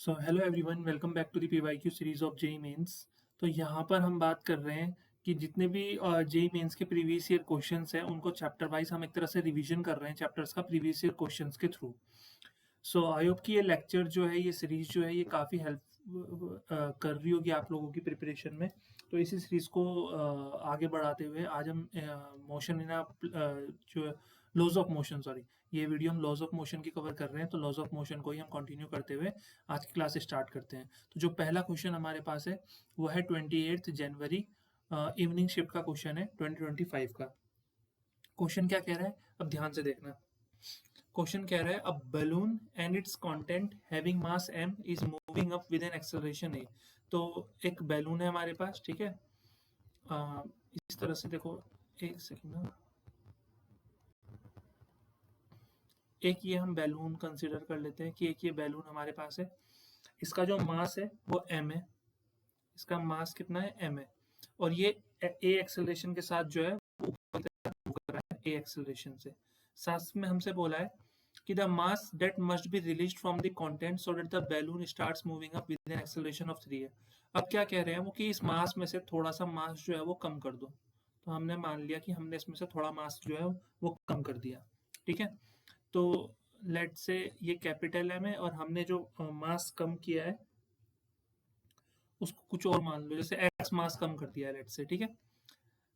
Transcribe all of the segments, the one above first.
So hello everyone, welcome back to the PYQ series of JEE Mains. तो यहाँ पर हम बात कर रहे हैं कि जितने भी जेई मेंस के प्रीवियस ईयर क्वेश्चंस हैं उनको चैप्टर वाइज हम एक तरह से रिवीजन कर रहे हैं चैप्टर्स का प्रीवियस ईयर क्वेश्चंस के थ्रू। सो आई होप कि ये लेक्चर जो है, ये सीरीज जो है, ये काफ़ी हेल्प कर रही होगी आप लोगों की प्रिपरेशन में। तो इसी सीरीज को आगे बढ़ाते हुए आज हम मोशन इन जो लॉज ऑफ मोशन, सॉरी, ये वीडियो हम लॉज ऑफ मोशन की कवर कर रहे हैं। तो लॉज ऑफ मोशन को ही हम कंटिन्यू करते हुए आज की क्लास स्टार्ट करते हैं। तो जो पहला क्वेश्चन हमारे पास है वो है 28 जनवरी इवनिंग शिफ्ट का क्वेश्चन है 2025 का। क्वेश्चन क्या कह रहा है, अब ध्यान से देखना। क्वेश्चन कह रहा है, a balloon and it's content having mass m is moving up with an acceleration a। तो एक बैलून है हमारे पास, ठीक है। इस तरह से देखो, एक सेकंड ना, एक ये हम बैलून कंसीडर कर लेते हैं कि एक ये बैलून हमारे पास है। इसका जो मास है वो m है, इसका मास कितना है, m है। और ये a एक्सेलरेशन के साथ जो है वो ऊपर की तरफ मूव कर रहा है a एक्सेलरेशन से। साथ में हमसे बोला है कि the mass that must be released from the content so that the balloon starts moving up with an acceleration of 3 है। अब क्या कह रहे हैं वो कि इस मास में से थोड़ा सा मास जो है वो कम कर दो। तो हमने मान लिया कि हमने इसमें से थोड़ा मास जो है वो कम कर दिया, ठीक है। तो लेट से ये कैपिटल एम है और हमने जो मास कम किया है उसको कुछ और मान लो, जैसे एक्स मास कम कर दिया है लेट से, ठीक है।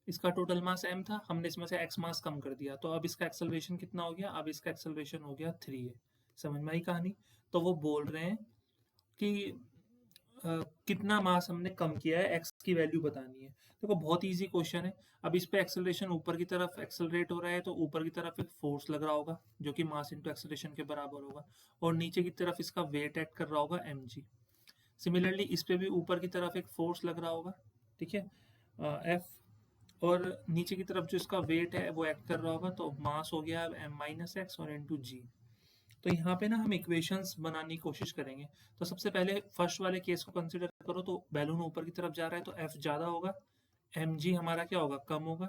इसका टोटल मास m था, हमने इसमें से x मास कम कर दिया, तो अब इसका एक्सेलरेशन कितना हो गया, अब इसका एक्सेलरेशन हो गया 3 है। समझ में आई कहानी। तो वो बोल रहे हैं कि कितना मास हमने कम किया है, x की वैल्यू बतानी है। देखो बहुत इजी क्वेश्चन है। अब इस पे एक्सेलरेशन ऊपर की तरफ एक्सेलरेट हो रहा है, तो ऊपर की तरफ एक फोर्स लग रहा होगा जो कि मास इंटू एक्सेलरेशन के बराबर होगा, और नीचे की तरफ इसका वेट एक्ट कर रहा होगा mg। सिमिलरली इस पे भी ऊपर की तरफ एक फोर्स लग रहा होगा, ठीक है, F, और नीचे की तरफ जो इसका वेट है वो एक्ट कर रहा होगा, तो मास हो गया m माइनस एक्स और इनटू जी। तो यहाँ पे ना हम इक्वेशंस बनाने की कोशिश करेंगे। तो सबसे पहले फर्स्ट वाले केस को कंसिडर करो, तो बैलून ऊपर की तरफ जा रहा है तो f ज़्यादा होगा, mg हमारा क्या होगा, कम होगा।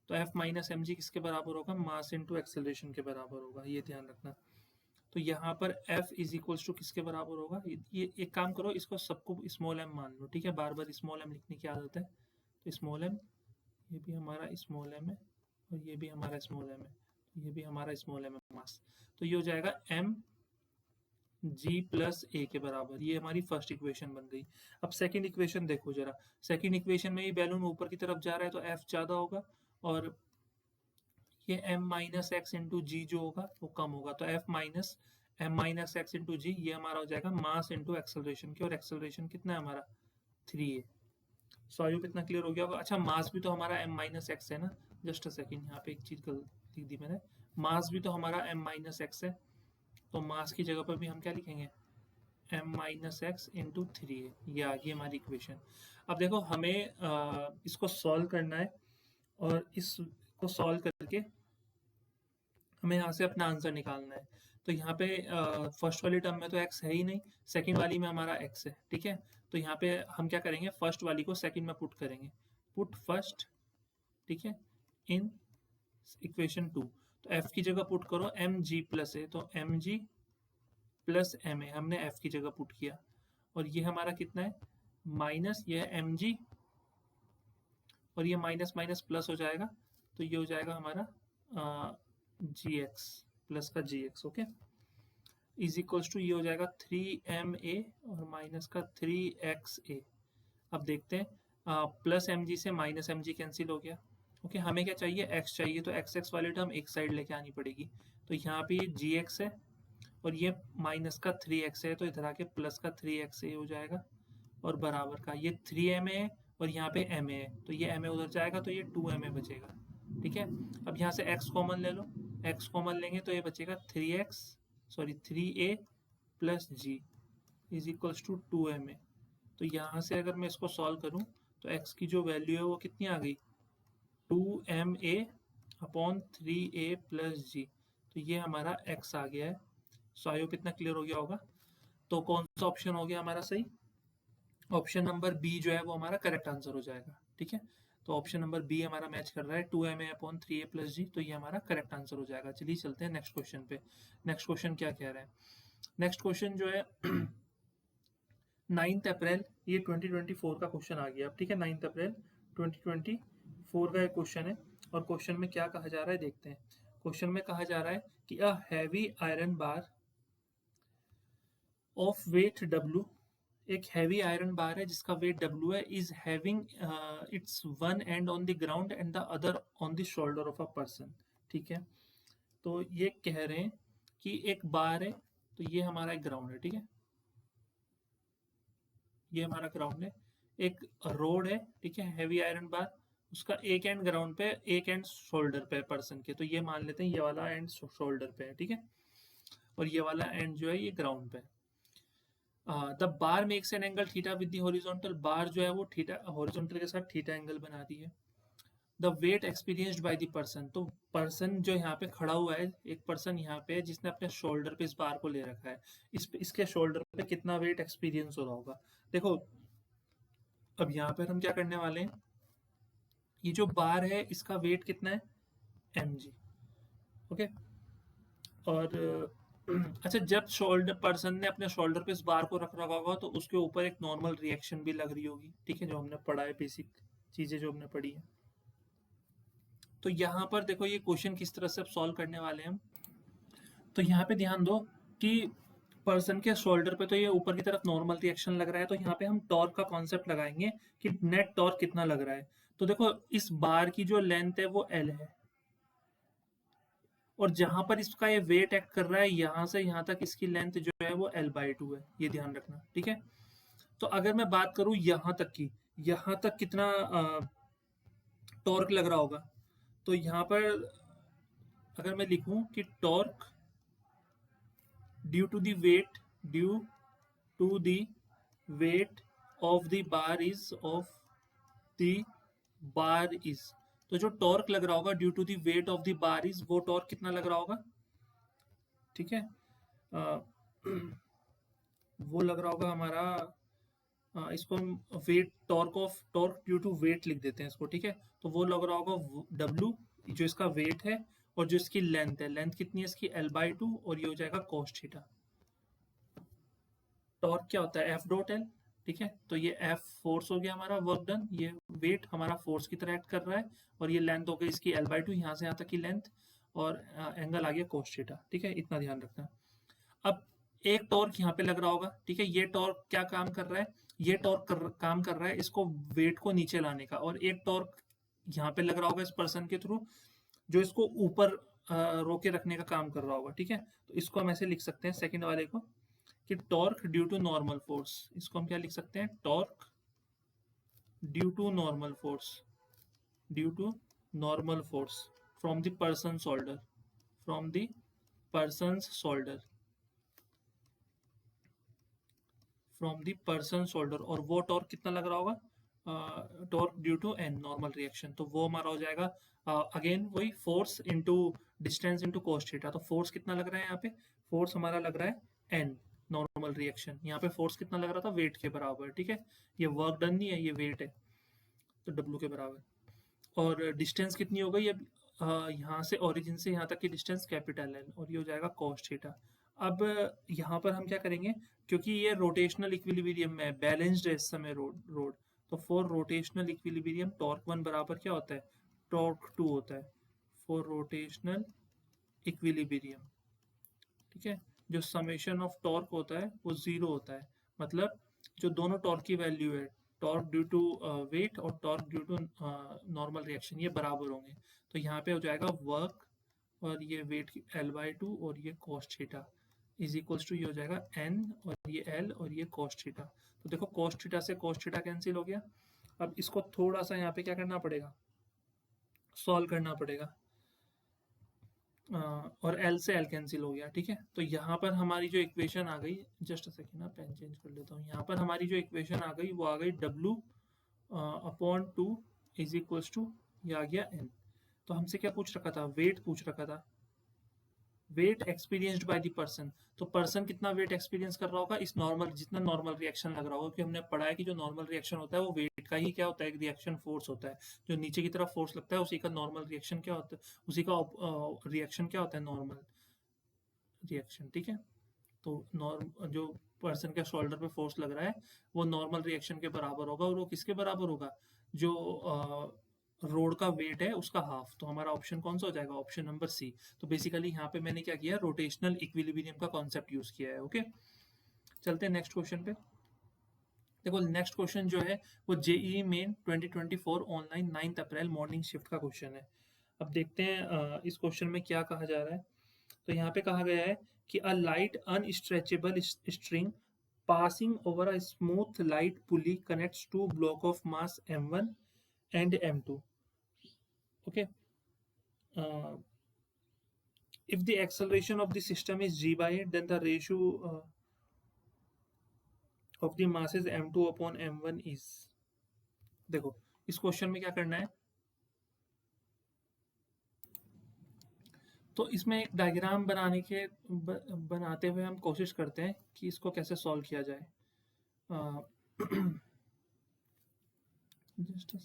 तो f माइनस एम जी किसके बराबर होगा, मास इंटू एक्सेलरेशन के बराबर होगा, ये ध्यान रखना। तो यहाँ पर f इज इक्वल्स टू किसके बराबर होगा, ये एक काम करो, इसको सबको स्मॉल m मान लो, ठीक है। बार बार स्मॉल m लिखने की आदत है। तो स्मॉल m, ये भी हमारा स्मॉल m है और ये भी हमारा स्मॉल m है, ये भी हमारा स्मॉल m है मास। तो ये हो जाएगा m g प्लस a के बराबर। ये हमारी फर्स्ट इक्वेशन बन गई। अब सेकंड इक्वेशन देखो जरा। सेकंड इक्वेशन में ये बैलून ऊपर की तरफ जा रहा है तो f ज़्यादा होगा, और ये m minus X into G जो होगा वो कम होगा। तो f minus m minus X into G, ये हमारा हो जाएगा मास इंटू एक्सेलरेशन की, और एक्सेलरेशन कितना है हमारा, 3 है। सो आई होप इतना क्लियर हो गया होगा। अच्छा, मास भी तो हमारा m माइनस एक्स है ना। जस्ट अ सेकेंड, यहाँ पे एक चीज़ गलत लिख दी मैंने। मास भी तो हमारा m माइनस एक्स है, तो मास की जगह पर भी हम क्या लिखेंगे, m माइनस एक्स इंटू 3 है। ये आ गई हमारी इक्वेशन। अब देखो हमें इसको सॉल्व करना है, और इसको सॉल्व करके हमें यहाँ से अपना आंसर निकालना है। तो यहाँ पे फर्स्ट वाली टर्म में तो x है ही नहीं, सेकंड वाली में हमारा x है, ठीक है। तो यहाँ पे हम क्या करेंगे, फर्स्ट वाली को सेकंड में पुट करेंगे, पुट फर्स्ट, ठीक है, इन इक्वेशन 2। तो f की जगह पुट करो mg प्लस a, तो mg प्लस ma हमने f की जगह पुट किया, और ये हमारा कितना है, माइनस, ये है mg, और ये माइनस माइनस प्लस हो जाएगा, तो ये हो जाएगा हमारा जी एक्स प्लस का G X, okay, is equals to ये हो जाएगा 3ma और माइनस का 3xa। अब देखते हैं, प्लस एम जी से माइनस एम जी कैंसिल हो गया, ओके। हमें क्या चाहिए, x चाहिए, तो एक्स एक्स वाली टर्म एक साइड लेके आनी पड़ेगी। तो यहाँ पे ये जी एक्स है और ये माइनस का 3x है, तो इधर आके प्लस का 3xa हो जाएगा, और बराबर का ये 3ma है और यहाँ पे ma है, तो ये ma उधर जाएगा तो ये 2ma बचेगा, ठीक है। अब यहाँ से x कॉमन ले लो, x कॉमन लेंगे तो ये बचेगा 3a plus g is equals to 2ma। तो यहाँ से अगर मैं इसको सॉल्व करूँ तो x की जो वैल्यू है वो कितनी आ गई, 2ma अपॉन 3a प्लस जी। तो ये हमारा x आ गया है। सो आई होप इतना क्लियर हो गया होगा। तो कौन सा ऑप्शन हो गया हमारा सही, ऑप्शन नंबर बी जो है वो हमारा करेक्ट आंसर हो जाएगा, ठीक है। तो ऑप्शन नंबर बी हमारा मैच कर रहा है, 2ma अपॉन 3a प्लस जी, तो ये हमारा करेक्ट आंसर हो जाएगा। चलिए चलते हैं नेक्स्ट क्वेश्चन पे। नेक्स्ट क्वेश्चन क्या कह रहा है, नेक्स्ट क्वेश्चन जो है 9 अप्रैल ये 2024 का क्वेश्चन आ गया अब, ठीक है। 9 अप्रैल 2024 का एक क्वेश्चन है, और क्वेश्चन में क्या कहा जा रहा है देखते हैं। क्वेश्चन में कहा जा रहा है कि a heavy iron bar of weight W, एक हैवी आयरन बार है जिसका वेट W है, is having its one end on the ground and the other on the shoulder of a person, ठीक है। तो ये कह रहे हैं कि एक बार है, तो ये हमारा एक ग्राउंड है, ठीक है, ये हमारा ग्राउंड है। एक रोड है, ठीक है, हैवी आयरन बार, उसका एक एंड ग्राउंड पे, एक एंड शोल्डर पे पर्सन के, तो ये मान लेते हैं ये वाला एंड शोल्डर पे है, ठीक है, और ये वाला एंड जो है ये ग्राउंड पे है। The bar makes an angle theta with the horizontal, bar जो है वो थीटा हॉरिजॉन्टल के साथ थीटा एंगल बनाती है। The weight experienced by the person, तो पर्सन जो यहाँ पे खड़ा हुआ है, एक पर्सन यहाँ पे है जिसने अपने शोल्डर पे इस बार को ले रखा है, इसके शोल्डर पे कितना वेट एक्सपीरियंस हो रहा होगा। देखो अब यहाँ पर हम क्या करने वाले हैं, ये जो बार है इसका वेट कितना है mg, ओके। और अच्छा, जब शोल्डर पर्सन ने अपने शोल्डर पे इस बार को रख रखा होगा तो उसके ऊपर एक नॉर्मल रिएक्शन भी लग रही होगी, ठीक है, जो हमने पढ़ा है, बेसिक चीजें जो हमने पढ़ी है। तो यहाँ पर देखो ये क्वेश्चन किस तरह से अब सॉल्व करने वाले हैं हम। तो यहाँ पे ध्यान दो कि पर्सन के शोल्डर पे तो ये ऊपर की तरफ नॉर्मल रिएक्शन लग रहा है, तो यहाँ पे हम टॉर्क का कॉन्सेप्ट लगाएंगे कि नेट टॉर्क कितना लग रहा है। तो देखो इस बार की जो लेंथ है वो L है, और जहां पर इसका ये वेट एक्ट कर रहा है यहां से यहां तक इसकी लेंथ जो है वो L/2 है, ये ध्यान रखना, ठीक है। तो अगर मैं बात करूं यहां तक की, यहां तक कितना टॉर्क लग रहा होगा, तो यहाँ पर अगर मैं लिखूं कि torque due to the weight, due to the weight of the bar is, of the bar is, तो जो टॉर्क लग रहा होगा due to the weight of the bar is, वो टॉर्क कितना लग रहा होगा, ठीक है। वो लग रहा होगा हमारा, इसको हम weight torque due to weight लिख देते हैं इसको, ठीक है। तो वो लग रहा होगा W, जो इसका वेट है, और जो इसकी लेंथ है, लेंथ कितनी है इसकी L/2, और ये हो जाएगा cos थीटा। टॉर्क क्या होता है F.L, ठीक है। तो ये F फोर्स हो गया हमारा, वर्क डन, ये वेट हमारा फोर्स की तरह एक्ट कर रहा है, और ये लेंथ हो गई इसकी L/2, यहाँ से यहाँ तक की लेंथ, और एंगल आ गया cos थीटा, ठीक है, इतना ध्यान रखना। अब एक टॉर्क यहाँ पे लग रहा होगा, ठीक है, ये टॉर्क क्या काम कर रहा है, ये टॉर्क काम कर रहा है इसको वेट को नीचे लाने का, और एक टॉर्क यहाँ पे लग रहा होगा इस पर्सन के थ्रू जो इसको ऊपर रोके रखने का काम कर रहा होगा, ठीक है। तो इसको हम ऐसे लिख सकते हैं सेकंड वाले को कि torque due to normal force, इसको हम क्या लिख सकते हैं, torque due to normal force, due to normal force from the person shoulder, from the person shoulder, from the person shoulder, और वो टॉर्क कितना लग रहा होगा, torque due to an normal reaction, तो वो हमारा हो जाएगा अगेन वही force into distance into cos theta. तो फोर्स कितना लग रहा है यहाँ पे, फोर्स हमारा लग रहा है एन नॉर्मल रिएक्शन, यहाँ पे फोर्स कितना लग रहा था, वेट के बराबर, ठीक है। ये वर्क डन नहीं है, ये वेट है, तो W के बराबर। और डिस्टेंस कितनी हो गई अब, यहाँ से ओरिजिन से यहाँ तक की डिस्टेंस कैपिटल L, और ये हो जाएगा cos थीटा। अब यहाँ पर हम क्या करेंगे, क्योंकि ये रोटेशनल इक्विलिब्रियम में बैलेंस्ड है इस समय रोड, तो फॉर रोटेशनल इक्विलिब्रियम टॉर्क 1 बराबर क्या होता है, टॉर्क 2 होता है, फॉर रोटेशनल इक्विलिब्रियम, ठीक है। जो समेशन ऑफ टॉर्क होता है वो 0 होता है, मतलब जो दोनों टॉर्क की वैल्यू है, टॉर्क ड्यू टू वेट और torque due to normal reaction, ये बराबर होंगे। तो यहाँ पे हो जाएगा वर्क, और ये वेट की L/2, और ये cos theta is equals to, ये हो जाएगा n, और ये L, और ये cos थीटा। तो देखो cos थीटा से cos थीटा कैंसिल हो गया। अब इसको थोड़ा सा यहाँ पे क्या करना पड़ेगा, सॉल्व करना पड़ेगा, और L से L कैंसिल हो गया, ठीक है। तो यहाँ पर हमारी जो इक्वेशन आ गई, जस्ट सेकेंड ना पेन चेंज कर लेता हूँ, यहाँ पर हमारी जो इक्वेशन आ गई वो आ गई W/2 इज इक्वल्स टू, ये आ गया n। तो हमसे क्या पूछ रखा था, वेट पूछ रखा था, weight experienced by the person, तो पर्सन कितना वेट एक्सपीरियंस कर रहा होगा, इस नॉर्मल जितना नॉर्मल रिएक्शन लग रहा होगा, क्योंकि हमने पढ़ा है कि जो नॉर्मल रिएक्शन होता है वो वेट का ही क्या होता है, एक रिएक्शन फोर्स होता है, जो नीचे की तरफ फोर्स लगता है उसी का नॉर्मल रिएक्शन क्या होता है, उसी का रिएक्शन क्या होता है, नॉर्मल रिएक्शन, ठीक है। तो नॉर्म जो पर्सन के शोल्डर पे फोर्स लग रहा है वो नॉर्मल रिएक्शन के बराबर होगा, और वो किसके बराबर होगा, जो रोड का वेट है उसका हाफ। तो हमारा ऑप्शन कौन सा हो जाएगा, ऑप्शन नंबर सी। तो बेसिकली यहाँ पे मैंने क्या किया, रोटेशनल इक्विलिब्रियम का कॉन्सेप्ट यूज किया है। ओके, चलते हैं नेक्स्ट क्वेश्चन पे। देखो नेक्स्ट क्वेश्चन जो है वो जेईई मेन 2024 ऑनलाइन 9 अप्रैल मॉर्निंग शिफ्ट का क्वेश्चन है। अब देखते हैं इस क्वेश्चन में क्या कहा जा रहा है। तो यहाँ पे कहा गया है कि a light unstretchable string passing over a smooth light pulley connects two block of mass m1 and m2. Okay, uh, if the acceleration of the system is g by 8, then the ratio of the masses m2 upon m1 is। देखो इस question में क्या करना है, तो इसमें एक diagram बनाते हुए हम कोशिश करते हैं कि इसको कैसे सॉल्व किया जाए। जस्ट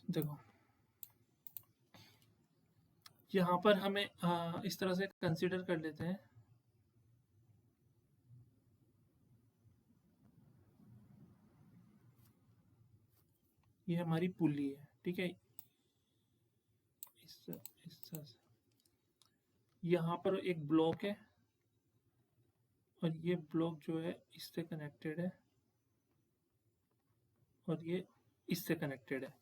देखो यहाँ पर हमें इस तरह से कंसीडर कर लेते हैं, ये हमारी पुली है, ठीक है। इस तरह से यहाँ पर एक ब्लॉक है और ये ब्लॉक जो है इससे कनेक्टेड है और ये इससे कनेक्टेड है।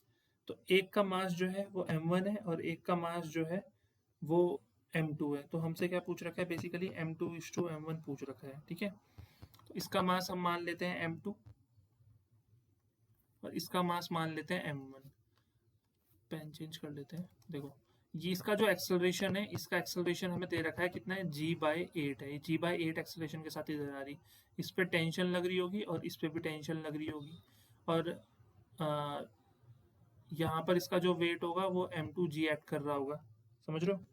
तो एक का मास जो है वो m1 है और एक का मास जो है वो m2 है। तो हमसे क्या पूछ रखा है, बेसिकली m2:m1 पूछ रखा है, ठीक है। तो इसका मास हम मान लेते हैं m2 और इसका मास मान लेते हैं m1। पेन चेंज कर लेते हैं। देखो ये इसका जो एक्सेलरेशन है, इसका एक्सेलरेशन हमें दे रखा है कितना है, g/8 है। ये g/8 एक्सेलरेशन के साथ इधर आ रही, इस पे टेंशन लग रही होगी और इस पे भी टेंशन लग रही होगी, और यहाँ पर इसका जो वेट होगा वो m2g एक्ट कर रहा होगा, समझ रहे हो।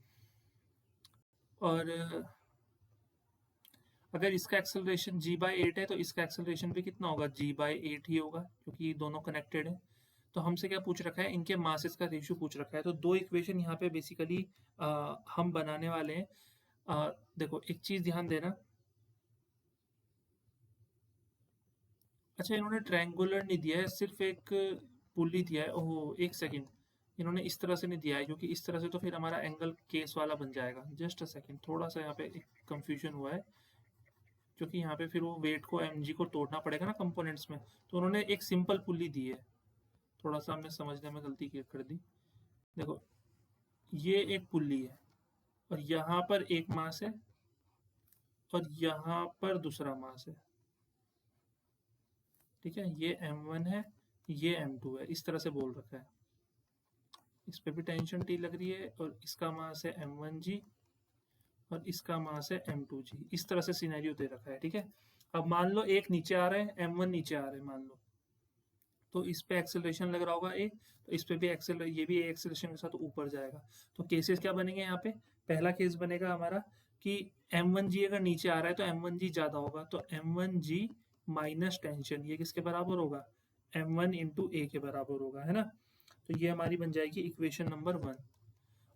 और अगर इसका एक्सेलरेशन g/8 है तो इसका एक्सेलरेशन भी कितना होगा, g/8 ही होगा, क्योंकि दोनों कनेक्टेड है। तो हमसे क्या पूछ रखा है, इनके मासेस का रेशियो पूछ रखा है। तो दो इक्वेशन यहाँ पे बेसिकली हम बनाने वाले हैं। देखो एक चीज ध्यान देना, अच्छा इन्होंने ट्रायंगुलर नहीं दिया है, सिर्फ एक पुली दिया है। ओह एक सेकंड, इन्होंने इस तरह से नहीं दिया है, क्योंकि इस तरह से तो फिर हमारा एंगल केस वाला बन जाएगा। जस्ट अ सेकंड, थोड़ा सा यहाँ पे एक कंफ्यूजन हुआ है, क्योंकि यहाँ पे फिर वो वेट को mg को तोड़ना पड़ेगा ना कंपोनेंट्स में। तो उन्होंने एक सिंपल पुली दी है, थोड़ा सा हमने समझने में गलती कर दी। देखो ये एक पुली है और यहाँ पर एक मास है और यहाँ पर दूसरा मास है, ठीक है। ये m1 है, ये m2 है, इस तरह से बोल रखा है। इस पे भी टेंशन T लग रही है और इसका मास है m1g और इसका मास है m2g। इस तरह से सिनेरियो दे रखा है, ठीक है। अब मान लो एक नीचे आ रहा है, m1 नीचे आ रहा है मान लो, तो इस पे एक्सेलरेशन लग रहा होगा एक, तो इस पे भी ये भी एक्सेलरेशन के साथ ऊपर जाएगा। तो केसेस क्या बनेंगे यहाँ पे, पहला केस बनेगा हमारा कि m1g अगर नीचे आ रहा है तो m1g ज्यादा होगा, तो m1g माइनस टेंशन ये किसके बराबर होगा, m1 इंटू ए के बराबर होगा, है ना। तो ये हमारी बन जाएगी इक्वेशन नंबर 1।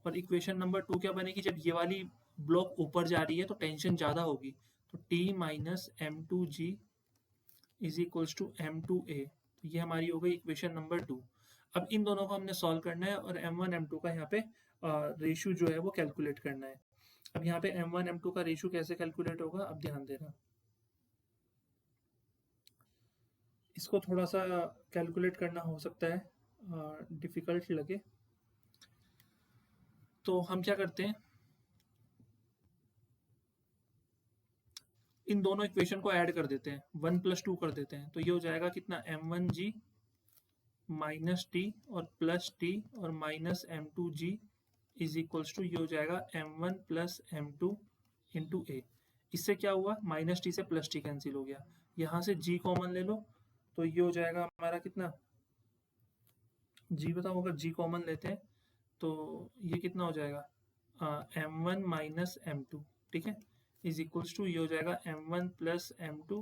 और इक्वेशन नंबर 2 क्या बनेगी, जब ये वाली ब्लॉक ऊपर जा रही है तो टेंशन ज्यादा होगी, तो t minus m2g is equals to m2a। तो ये हमारी हो गई इक्वेशन नंबर 2। अब इन दोनों को हमने सॉल्व करना है और m1 m2 का यहाँ पे रेशियो जो है वो कैलकुलेट करना है। अब यहाँ पे m1 m2 का रेशियो कैसे कैलकुलेट होगा, अब ध्यान देना, इसको थोड़ा सा कैलकुलेट करना हो सकता है डिफिकल्ट लगे, तो हम क्या करते हैं, इन दोनों इक्वेशन को ऐड कर देते हैं, 1 + 2 कर देते हैं। तो ये हो जाएगा कितना, m1g माइनस टी और प्लस टी और minus m2g is equals to, ये हो जाएगा m1 प्लस m2 इंटू ए। इससे क्या हुआ, माइनस टी से प्लस टी कैंसिल हो गया, यहाँ से g कॉमन ले लो, तो ये हो जाएगा हमारा कितना, g बताओ, अगर g कॉमन लेते हैं तो ये कितना हो जाएगा, m1 माइनस m2, ठीक है, इज इक्वल्स टू, ये हो जाएगा m1 प्लस m2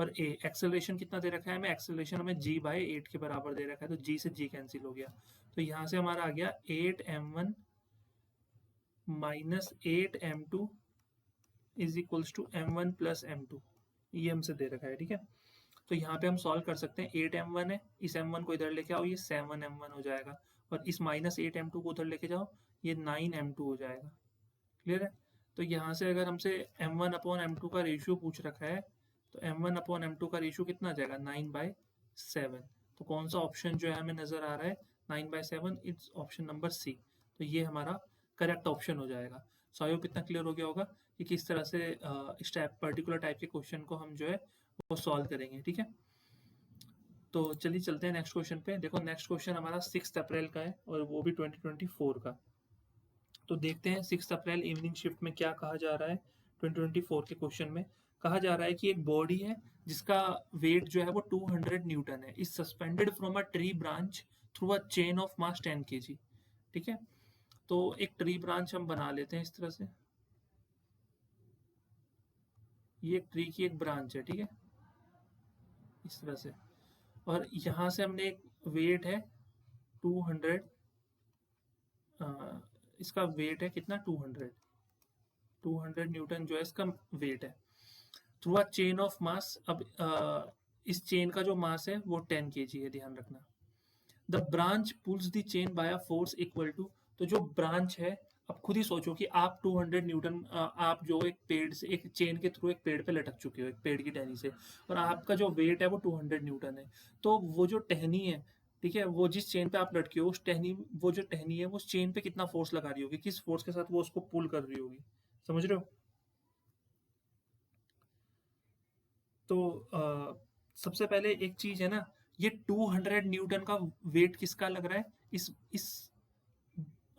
और ए एक्सेलरेशन कितना दे रखा है हमें, एक्सेलरेशन हमें g बाय 8 के बराबर दे रखा है, तो g से g कैंसिल हो गया, तो यहाँ से हमारा आ गया 8m1 minus 8m2 is equals to m1 plus m2, ये हमसे दे रखा है, ठीक है। तो यहाँ पे हम सॉल्व कर सकते हैं, 8m1 है, इस m1 को इधर लेके आओ, ये 7m1 हो जाएगा, और इस माइनस 8m2 को उधर लेके जाओ, ये 9m2 हो जाएगा, क्लियर है। तो यहाँ से अगर हमसे m1 अपॉन m2 का रेशियो पूछ रखा है, तो m1 अपॉन m2 का रेशियो कितना आ जाएगा, 9/7। तो कौन सा ऑप्शन जो है हमें नज़र आ रहा है 9/7, इट्स ऑप्शन नंबर सी। तो ये हमारा करेक्ट ऑप्शन हो जाएगा। सो आई होप इतना क्लियर हो गया होगा कि किस तरह से इस पर्टिकुलर टाइप के क्वेश्चन को हम जो है वो सॉल्व करेंगे, ठीक है। तो चलिए चलते हैं नेक्स्ट क्वेश्चन पे। देखो नेक्स्ट क्वेश्चन हमारा 6 अप्रैल का है और वो भी 2024 का। तो देखते हैं 6 अप्रैल इवनिंग शिफ्ट में क्या कहा जा रहा है। 2024 के क्वेश्चन में कहा जा रहा है कि एक बॉडी है जिसका वेट जो है वो 200 न्यूटन है, is suspended from a tree branch through a chain of mass 10 kg, ठीक है। तो एक ट्री ब्रांच हम बना लेते हैं इस तरह से, ये एक ट्री की एक ब्रांच है, ठीक है, इस तरह से। और यहाँ से हमने एक वेट है 200, इसका वेट है कितना 200 न्यूटन जो है इसका वेट है, through a chain of mass. अब इस चेन का जो मास है वो 10 kg है, ध्यान रखना। The branch pulls the chain by a force equal to, तो जो ब्रांच है, अब खुद ही सोचो कि आप 200 न्यूटन, आप जो एक पेड़ से, एक चेन के थ्रू एक पेड़ पे लटक चुके हो, एक पेड़ की टहनी से, और आपका जो वेट है वो 200 न्यूटन है। तो वो जो टहनी है, ठीक है, वो जिस चेन पे आप लटके हो उस टहनी, वो जो टहनी है वो उस चेन पे कितना फोर्स लगा रही होगी, किस फोर्स के साथ वो उसको पुल कर रही होगी, समझ रहे हो। तो सबसे पहले एक चीज है ना, ये 200 न्यूटन का वेट किसका लग रहा है, इस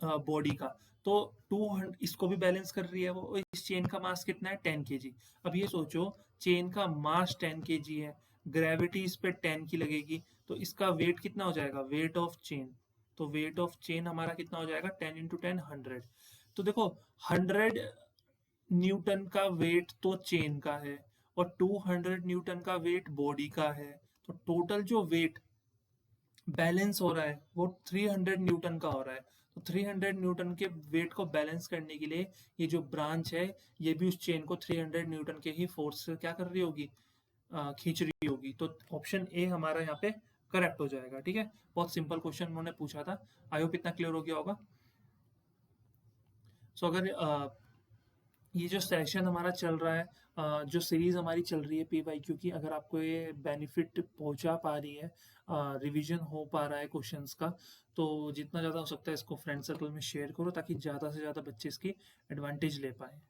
बॉडी का। तो 200 इसको भी बैलेंस कर रही है वो, इस चेन का मास कितना है 10 kg। अब ये सोचो चेन का मास 10 kg है, ग्रेविटी इस पे 10 की लगेगी, तो इसका वेट कितना हो जाएगा, वेट ऑफ चेन। तो वेट ऑफ चेन हमारा कितना हो जाएगा 10 इंटू 10 100। तो देखो 100 न्यूटन का वेट तो चेन का है और 200 न्यूटन का वेट बॉडी का है, तो टोटल जो वेट बैलेंस हो रहा है वो 300 न्यूटन का हो रहा है। तो 300 न्यूटन के वेट को बैलेंस करने के लिए ये जो ब्रांच है ये भी उस चेन को 300 न्यूटन के ही फोर्स से क्या कर रही होगी, खींच रही होगी। तो ऑप्शन ए हमारा यहाँ पे करेक्ट हो जाएगा, ठीक है। बहुत सिंपल क्वेश्चन उन्होंने पूछा था, आई होप इतना क्लियर हो गया होगा। सो अगर ये जो सेशन हमारा चल रहा है, जो सीरीज हमारी चल रही है PYQ की, अगर आपको ये बेनिफिट पहुंचा पा रही है, रिवीजन हो पा रहा है क्वेश्चंस का, तो जितना ज़्यादा हो सकता है इसको फ्रेंड सर्कल में शेयर करो ताकि ज़्यादा से ज़्यादा बच्चे इसकी एडवांटेज ले पाए।